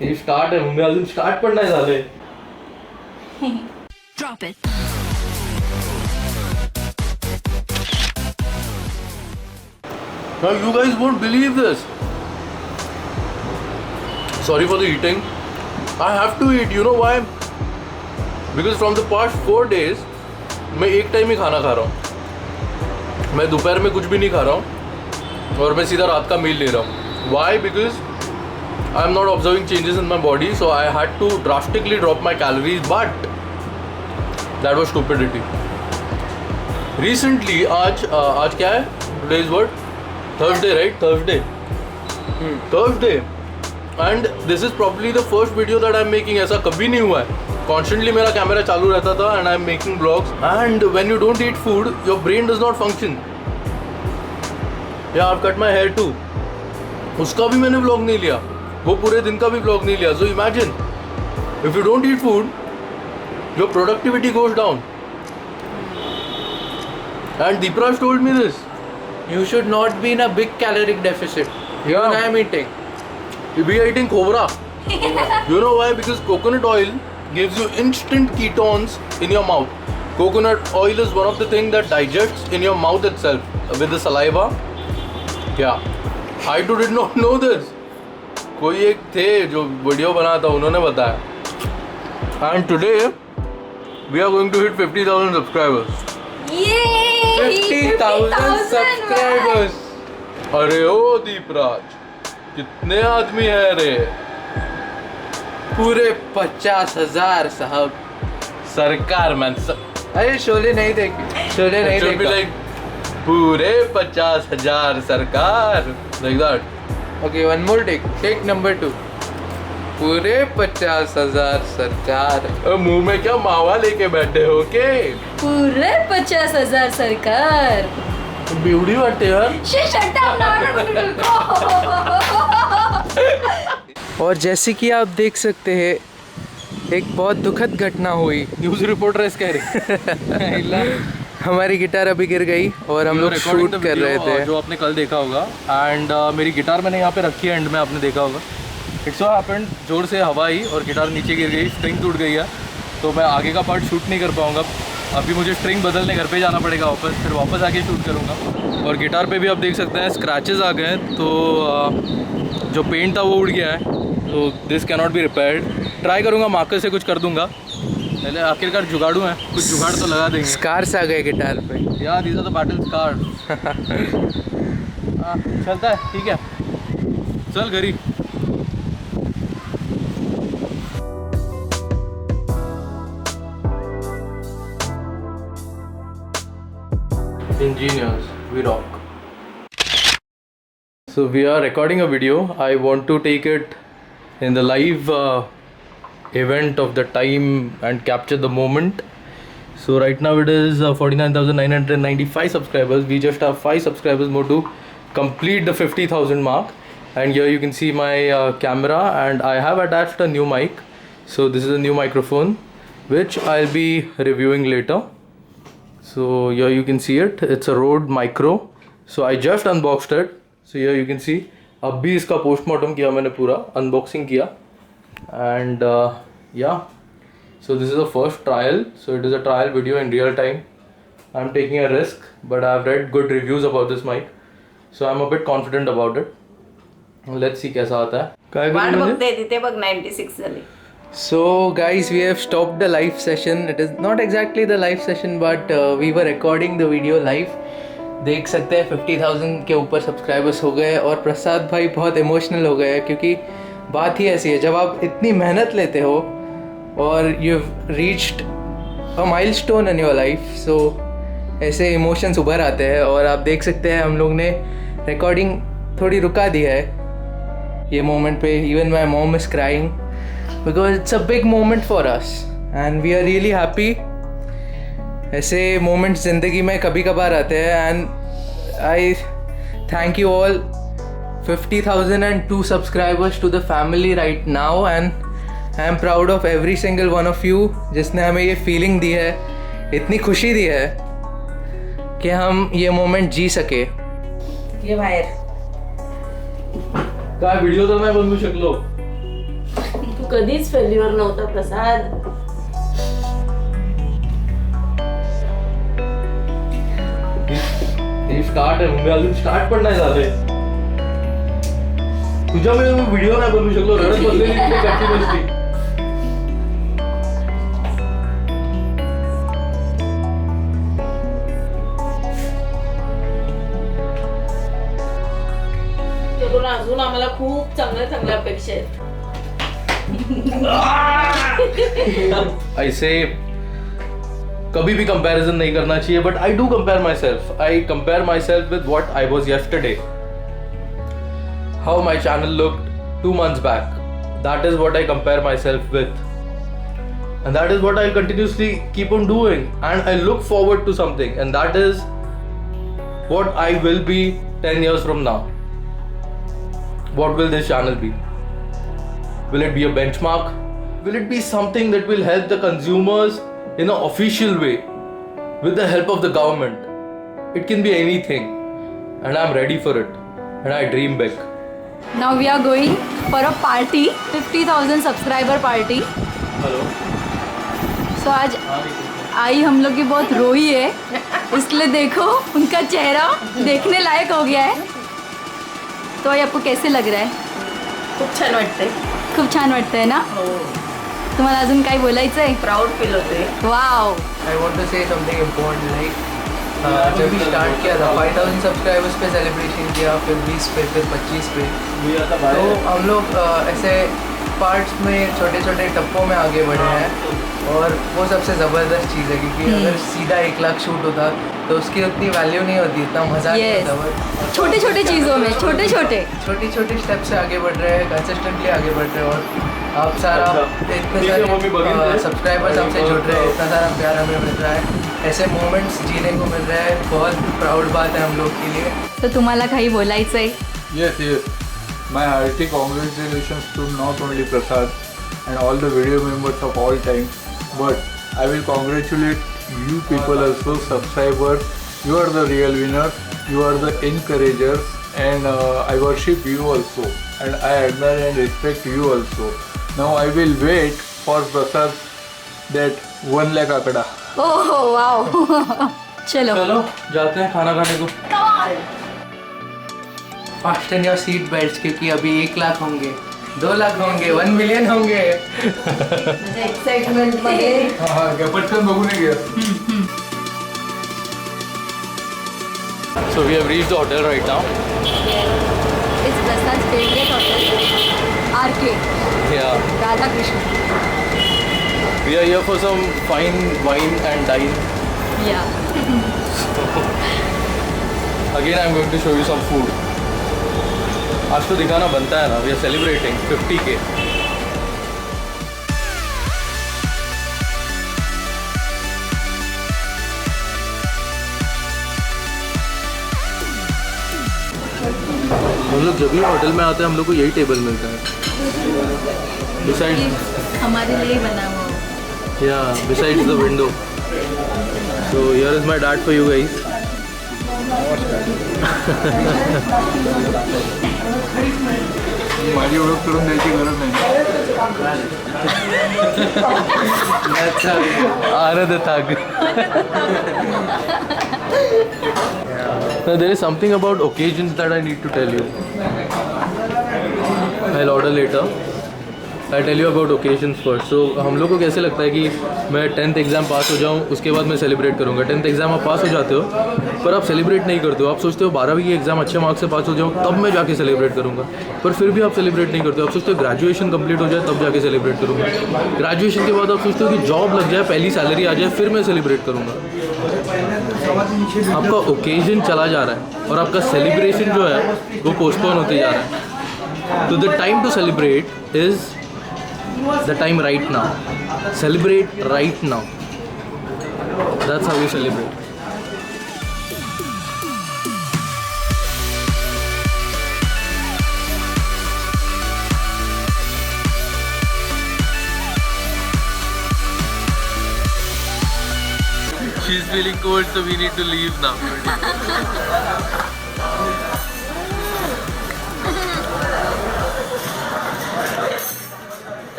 हे start आहे mummy अजून start पण नाही झालंय. Drop it. Now you guys won't believe this. Sorry for the eating. I have to eat. You know why? Because from the past 4 days मैं एक time ही खाना खा रहा हूँ. मैं दोपहर में कुछ भी नहीं खा रहा हूँ और मैं सीधा रात का मील ले रहा हूँ. Why? Because I am not observing changes in my body, so I had to drastically drop my calories, but that was stupidity. Recently, आज क्या है? Today is what? Thursday, right? Thursday. Thursday. And this is probably the first video that I'm making. ऐसा कभी नहीं हुआ है. Constantly मेरा camera चालू रहता था and I'm making vlogs. And when you don't eat food, your brain does not function. Yeah, I've cut my hair too. उसका भी मैंने vlog नहीं लिया. वो पूरे दिन का भी vlog नहीं लिया. So imagine, if you don't eat food, your productivity goes down. And Deepraj told me this. You should not be in a big caloric deficit. Yeah. Even I am eating. We are eating cobra. You know why? Because coconut oil gives you instant ketones in your mouth. Coconut oil is one of the things that digests in your mouth itself with the saliva. Yeah. I too did not know this. कोई एक थे जो video बना था उन्होंने बताया. And today we are going to hit 50,000 subscribers. Yay! 50,000 subscribers. अरे ओ दीपराज कितने आदमी है रे. पूरे 50,000 साहब. सरकार मैन अरे शोले नहीं देखी. शोले नहीं देखा. like पूरे 50,000 सरकार like that. Okay, one more take. Take number 2. पूरे 50,000 सरकार. मुंह में क्या मावा लेके बैठे हो के. पूरे 50,000 सरकार. बिवडी वाटते यार. Shut up now. और जैसे कि आप देख सकते हैं एक बहुत दुखद घटना हुई. न्यूज़ रिपोर्टर इस कह रही. हमारी गिटार अभी गिर गई और हम लोग शूट कर रहे थे. जो आपने कल देखा होगा. एंड मेरी गिटार मैंने यहाँ पे रखी है. एंड में आपने देखा होगा इट्स सो हैपेंड जोर से हवा आई और गिटार नीचे गिर गई. स्ट्रिंग टूट गई है तो मैं आगे का पार्ट शूट नहीं कर पाऊँगा. अभी मुझे स्ट्रिंग बदलने घर पे जाना पड़ेगा वापस. फिर वापस आके शूट करूँगा. और गिटार पे भी आप देख सकते हैं स्क्रैचेस आ गए हैं. तो जो पेंट था वो उड़ गया है. तो this can not be repaired. Try करूँगा मार्कर से कुछ कर दूँगा. पहले आखिरकार जुगाड़ू हैं. कुछ जुगाड़ तो लगा देंगे. स्कार्स आ गए गिटार पे. यार these are the battle scars. चलता है ठीक है. चल घरी. Engineers, we rock. So we are recording a video. I want to take it in the live event of the time and capture the moment. So right now it is 49,995 subscribers. We just have 5 subscribers more to complete the 50,000 mark. And here you can see my camera, and I have attached a new mic. So this is a new microphone which I'll be reviewing later. So here you can see it. It's a Rode Micro. So I just unboxed it. So here you can see. अभी इसका postmortem किया मैंने पूरा unboxing किया. And yeah. So this is the first trial. So it is a trial video in real time. I'm taking a risk, but I've read good reviews about this mic. So I'm a bit confident about it. Let's see कैसा आता है. काय वाट करू म्हणजे? बघते तिथे बघ 96 झाली. So guys, we have stopped the live session. It is not exactly the live session, but we were recording the video live. देख सकते हैं 50,000 के ऊपर सब्सक्राइबर्स हो गए. और प्रसाद भाई बहुत इमोशनल हो गए क्योंकि बात ही ऐसी है जब आप इतनी मेहनत लेते हो और you have reached a milestone in your life. So ऐसे इमोशंस उभर आते हैं. और आप देख सकते हैं हम लोग ने रिकॉर्डिंग थोड़ी रुका दी है ये मोमेंट पे. Even my mom is crying because it's a big moment for us and we are really happy. ऐसे मोमेंट्स ज़िंदगी में कभी कभार आते हैं. And I thank you all 50,002 subscribers to the family right now, and I am proud of every single one of you जिसने हमें ये फीलिंग दी है, इतनी खुशी दी है कि हम ये मोमेंट जी सके. ये बाहेर काय व्हिडिओ तर नाही बनवू शकलो. कधीच फेल्युअर नव्हता प्रसाद. स्टार्ट आहे मी अजून स्टार्ट पण नाही झालंय. तुझ्यामुळे मी व्हिडिओ नाही बनवू शकलो. रडत बसलेली कंटिन्युअसली. अजून आम्हाला खूप चांगल्या अपेक्षा आहेत. I say कभी भी कंपैरिजन नहीं करना चाहिए, but I do compare my self. I compare my self with what I was yesterday. How my channel looked 2 months back. That is what I compare myself with. And that is what I'll continuously keep on doing. And I look forward to something. And that is what I will be 10 years from now. What will this channel be? Will it be a benchmark? Will it be something that will help the consumers in an official way with the help of the government? It can be anything, and I'm ready for it, and I dream big. Now we are going for a party, 50,000 subscriber party. Hello. So आज आई हम लोग की बहुत रोई है, इसलिए देखो उनका चेहरा देखने लायक हो गया है. तो आई आपको कैसे लग रहा है? खूप छान वाटतंय. खूप छान वाटतंय ना? हो. तुम्हाला अजून काही बोलायचं आहे? प्राऊड फील होते. वाव. I want to say something important. Like जब भी स्टार्ट किया था 5000 सब्सक्राइबर्स पे सेलिब्रेशन किया, फिर 20 पे, फिर 25 पे. तो हम लोग ऐसे पार्ट्स में छोटे छोटे टप्पों में आगे बढ़े हैं. और वो सबसे ज़बरदस्त चीज़ है, क्योंकि अगर सीधा 1 लाख शूट होता तो उसकी उतनी वैल्यू नहीं होती, इतना मज़ा नहीं Yes. आता. बट छोटे छोटे चीज़ों में छोटे छोटे छोटी छोटी स्टेप से आगे बढ़ रहे हैं, कंसिस्टेंटली आगे बढ़ रहे हैं. और आप सारा इतने सारे सब्सक्राइबर्स हमसे जुड़ रहे हैं, इतना सारा प्यार हमें मिल रहा है, ऐसे मोमेंट्स जीने को मिल रहा है. बहुत प्राउड बात है हम लोग के लिए. तर तुम्हाला काही बोलायचं आहे? Yes, yes. My hearty congratulations to not only Prasad and all the video members of all time, but I will congratulate you people also, subscribers. You are the real winners. You are the encouragers, and I worship you also, and I admire and respect you also. Now I will wait for Prasad that 1 lakh akada. ओह वाव. चलो चलो जाते हैं खाना खाने को. Fasten your seat belts, क्योंकि अभी 1 लाख होंगे, 2 लाख होंगे, 1 मिलियन होंगे. एक्साइटमेंट मध्ये. हाँ, पटकन बघून घ्या. So we have reached the hotel right now. It's Prasad favourite hotel RK Yeah. Radha Krishna. We are here for some fine wine and dine. या Again, I'm going to show you some food. आज तो दिखाना बनता है ना. We are celebrating 50K. हम लोग जब भी होटल में आते हैं हम लोग को यही टेबल मिलता है. Besides, हमारे लिए बना हुआ. yeah, besides the window. So here is my dad for you guys. माझी ओळख करून द्यायची गरज नाही. Another thug. Now there is something about occasions that I need to tell you. I'll order later. I'll tell you about occasions first. So हम लोग को कैसे लगता है कि मैं 10th एग्ज़ाम पास हो जाऊँ उसके बाद मैं सेलिब्रेट करूँगा. 10th एग्ज़ाम आप पास हो जाते हो पर आप सेलिब्रेट नहीं करते हो. आप सोचते हो 12वीं की एग्ज़ाम अच्छे मार्क्स से पास हो जाऊँ तब मैं जाके सेलिब्रेट करूँगा, पर फिर भी आप सेलिब्रेट नहीं करते हो. आप सोचते हो ग्रेजुएशन कंप्लीट हो जाए तब जाके सेलिब्रेट करूँगा. ग्रेजुएशन के बाद आप सोचते हो कि जॉब लग जाए, पहली सैलरी आ जाए, फिर मैं सेलिब्रेट करूँगा. आपका ओकेजन चला जा रहा है और आपका सेलिब्रेशन जो है वो पोस्टपोन होते जा रहा है. तो the time to celebrate is the time right now. Celebrate right now. That's how we celebrate. She's feeling cold, so we need to leave now.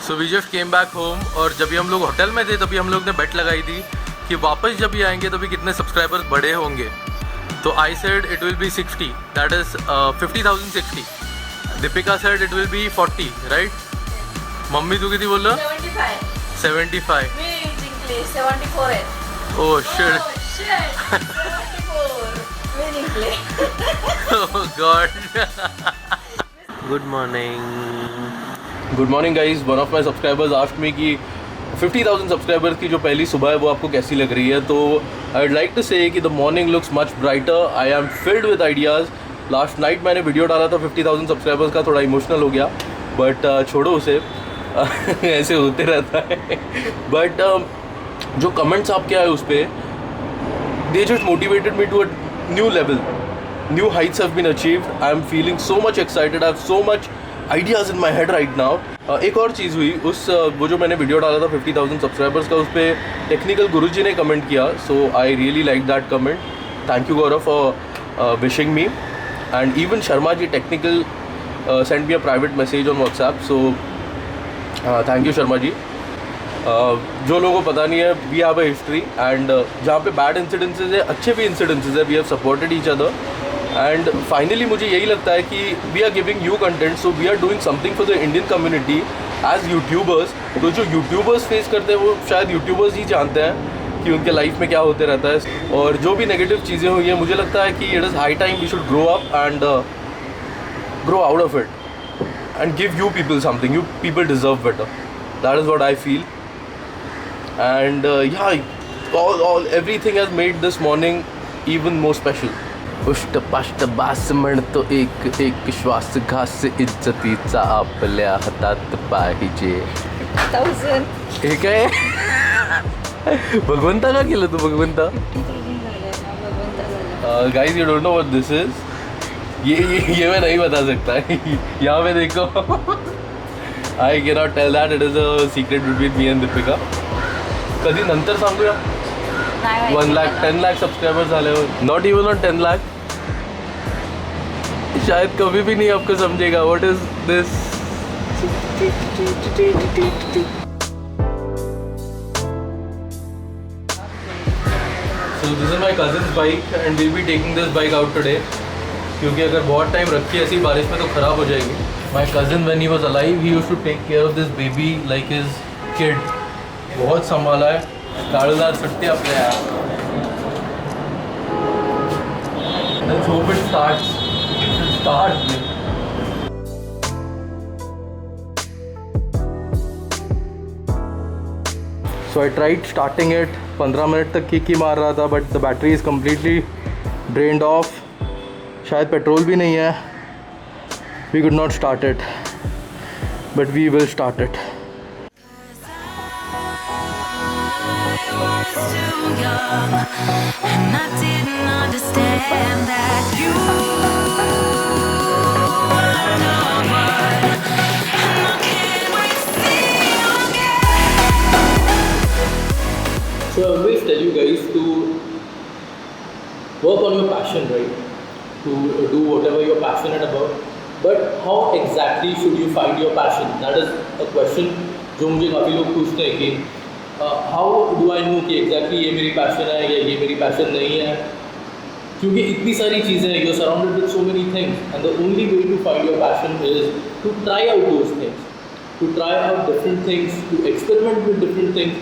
So we just came back home और जब भी हम लोग hotel में थे तभी हम लोग ने बेट लगाई थी कि वापस जब भी आएंगे तभी कितने सब्सक्राइबर्स बढ़े होंगे. तो I said it will be 60, that is 50,060. Deepika said it will be 40, right? Mummy तू कितनी बोल रहा? 75. मी जिंकले 74 आहे. Oh shit. मी जिंकले. Oh God. Good morning. Good morning guys. One of my subscribers asked me कि 50,000 सब्सक्राइबर्स की जो पहली सुबह है वो आपको कैसी लग रही है. तो आई वुड लाइक टू से कि the morning looks much brighter. I am filled with ideas. Last night मैंने वीडियो डाला था 50,000 सब्सक्राइबर्स का, थोड़ा इमोशनल हो गया बट छोड़ो उसे. ऐसे होते रहता है. बट जो कमेंट्स आपके आए उस पर, they just motivated me to a new level. New heights have been achieved. I am feeling so much excited. I have so much ideas in my head right now. एक और चीज़ हुई उस वो जो मैंने वीडियो डाला था 50,000 सब्सक्राइबर्स का, उस पर टेक्निकल गुरुजी ने कमेंट किया. So I really like that comment. Thank you Gaurav for wishing me. And even Sharma ji technical send me a private message on WhatsApp. So thank you Sharma ji. जो लोगों को पता नहीं है, we have a history and जहाँ पे बैड इंसिडेंसेस है, अच्छे भी इंसिडेंसेस है, we have supported each other. And finally मुझे यही लगता है कि we are giving you content, so we are doing something for the Indian community as YouTubers. तो जो यूट्यूबर्स फेस करते हैं वो शायद यूट्यूबर्स ही जानते हैं कि उनके लाइफ में क्या होते रहता है. और जो भी नेगेटिव चीज़ें हुई हैं, मुझे लगता है कि it is high time we should grow up and grow out of it and give you people something. You people deserve better. That is what I feel. And all everything has made this morning even more special. उष्ट पाष्ट बास म्हणतो एक एक श्वास घास इज्जतीचा आपल्या हातात पाहिजे. 1000. हे काय भगवंता का केलं तू? भगवंता guys you don't know what this is. ये मैं नहीं बता सकता. यहाँ पे देखो. I can not tell that. It is a secret between me and Deepika. कधी नंतर सांगूया. 1 लाख 10 लाख सब्सक्राइबर्स झाले हो. Not even on 10 lakh. शायद कभी भी नहीं आपको समझेगा. What is this. So this is my cousins bike and will be taking this bike out today. क्योंकि अगर बहुत टाइम रखी ऐसी बारिश में तो ख़राब हो जाएगी. My cousin when he was alive he used to take care of this baby like his kid. बहुत संभाला है. काळूदार सुट्टी आपल्या. Let's hope it starts. So I tried starting it. 15 minute तक किक ही मार रहा था but the battery is completely drained off. शायद पेट्रोल भी नहीं है. We could not start it but we will start it. Too young, and I didn't understand that you were the one, and I can't wait to see you again. So I always tell you guys to work on your passion, right? To do whatever you're passionate about. But how exactly should you find your passion? That is a question जो मुझे काफ़ी लोग पूछते हैं कि how do I know कि exactly ये मेरी पैशन है या ये मेरी पैशन नहीं है. क्योंकि इतनी सारी चीज़ें हैं. You are surrounded with so many things and the only way to find your passion is to try out those things, to try out different things, to experiment with different things.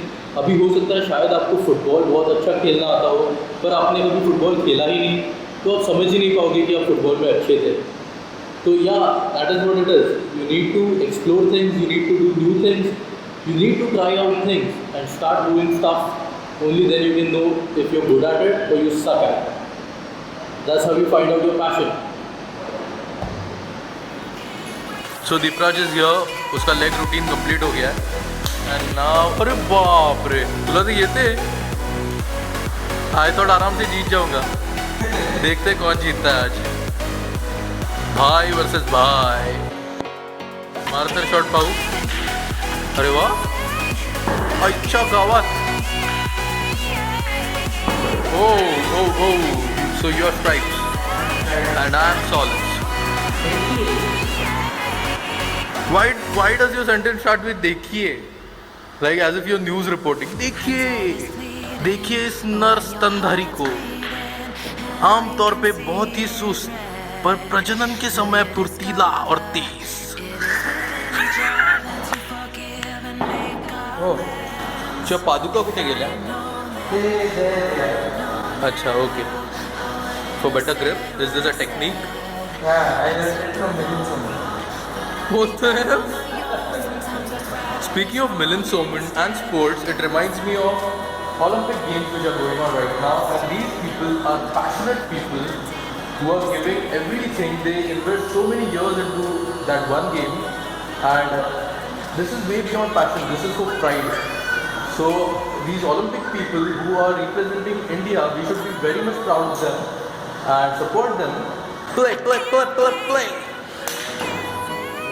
अभी हो सकता है शायद आपको football बहुत अच्छा खेलना आता हो पर आपने कभी फुटबॉल खेला ही नहीं, तो आप समझ ही नहीं पाओगे कि आप फुटबॉल में अच्छे थे. तो yeah that is what it is. You need to explore things, you need to do new things. You need to try out things and start doing stuff. Only then you can know if you're good at it or you suck at it. That's how you find out your passion. So Deepraj is here. उसका leg routine complete हो गया है. And now, अरे बाप रे, बोला तो ये थे. आज तो आराम से जीत जाऊंगा. देखते कौन जीतता है आज. भाई वर्सेस भाई. मारतर शॉट पाहू. अरे वाह. अच्छा गावात. Oh, so you are stripes and I am solids. Why does your sentence start with देखिए? Like as if you're news reporting. देखिए इस नर स्तनधारी को आमतौर पे बहुत ही सुस्त पर प्रजनन के समय फुर्तीला और तेज। च्या पादुका कुठे गेल्या? अच्छा, okay. For better grip, is this a technique? What the hell? Speaking of Milind Soman and sports, it reminds me of Olympic Games which are going on right now, and these people are passionate people who are giving everything. They invest so many years into that one game, and this is way beyond passion. This is for pride. So these Olympic people who are representing India, we should be very much proud of them and support them. Play.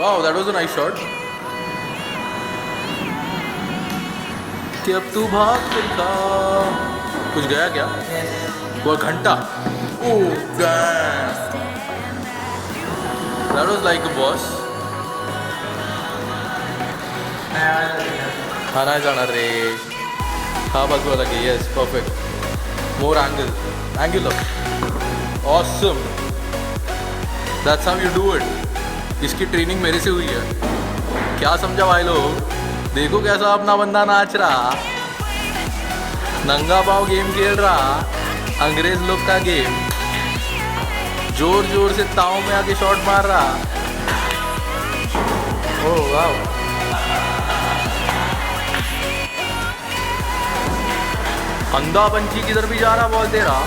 Wow, that was a nice shot. कि अब तू भाग सकता। कुछ गया क्या? वो घंटा। Oh damn. That was like a boss. खाना जाना रे। हाँ बस वो लगे। Yes, perfect. More angular. Awesome. That's how you do it. इसकी ट्रेनिंग मेरे से हुई है। क्या समझा भाई लोग? देखो कैसा अपना बंदा नाच रहा, नंगा पाव गेम खेल रहा, अंग्रेज लोग का गेम, जोर जोर से ताव में आके शॉट मार रहा। ओह वाह, अंधा पंछी किधर भी जा रहा बॉल दे रहा।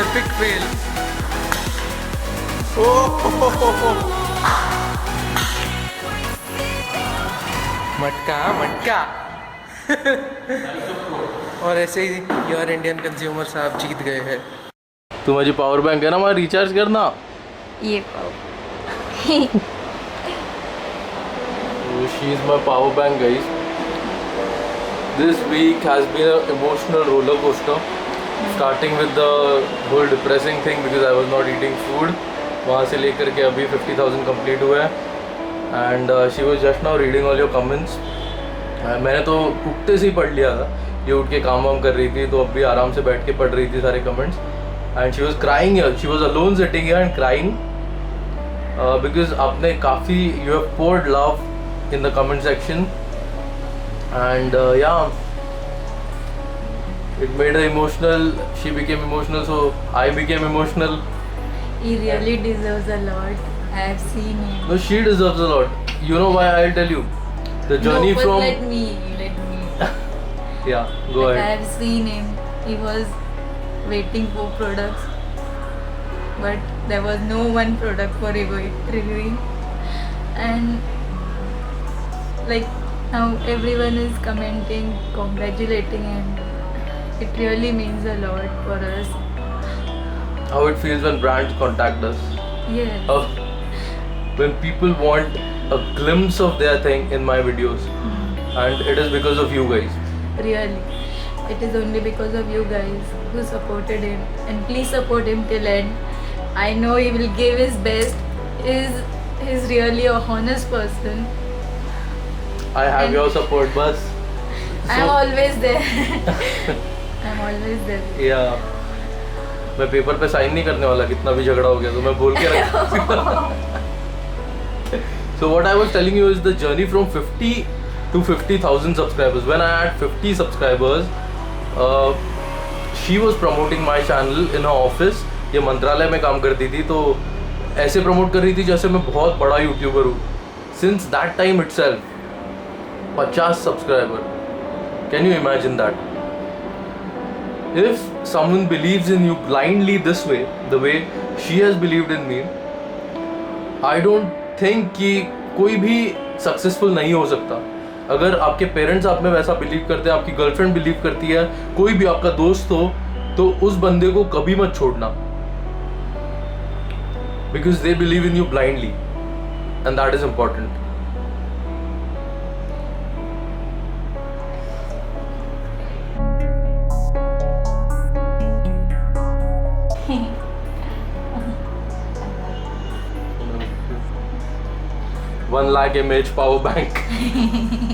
Epic fail. ओह मटका और ऐसे ही योर इंडियन कंज्यूमर साहब जीत गए हैं। तुम्हारा जो पावर बैंक है ना, हमारा रिचार्ज करना। ये पाओ। She is my power bank, guys. This week has been an emotional roller coaster, starting with the whole depressing thing because I was not eating food. वहाँ से लेकर के अभी 50,000 कंप्लीट हुआ है, and she was just now reading all your comments. मैंने तो उठते से ही पढ़ लिया था, ये उठ के काम वाम कर रही थी तो अभी आराम से बैठ के पढ़ रही थी सारे comments, and she was crying here. She was alone sitting here and crying because आपने काफ़ी you have poured love in the comment section, and yeah, it made her emotional. She became emotional, so I became emotional. He really deserves a lot. I have seen him. No, she deserves a lot. You know why? I'll tell you. The journey no, but from let me. yeah, go Like I ahead. have seen him. He was waiting for products, but there was no one product for reviewing, and like now everyone is commenting, congratulating him. It really means a lot for us. How it feels when brands contact us. Yes. When people want a glimpse of their thing in my videos, and it is because of you guys. Really. It is only because of you guys who supported him, and please support him till end. I know he will give his best. He's really a honest person. I have And- your support, bus. I'm always there. I'm always there. Yeah. मैं paper पे sign नहीं करने वाला, कितना भी झगड़ा हो गया तो मैं बोल के रखा। So what I was telling you is the journey from 50 to 50,000 subscribers. When I had 50 subscribers, she was promoting my channel in her office. ये मंत्रालय में काम करती थी तो ऐसे प्रमोट कर रही थी जैसे मैं बहुत बड़ा यूट्यूबर हूँ. Since that time itself, 50 subscriber. Can you imagine that? If someone believes in you blindly this way, the way she has believed in me, I don't think कि कोई भी सक्सेसफुल नहीं हो सकता. अगर आपके पेरेंट्स आप में वैसा बिलीव करते हैं, आपकी गर्लफ्रेंड बिलीव करती है, कोई भी आपका दोस्त हो, तो उस बंदे को कभी मत छोड़ना. Because they believe in you blindly, and that is important. 1 lakh mAh power bank.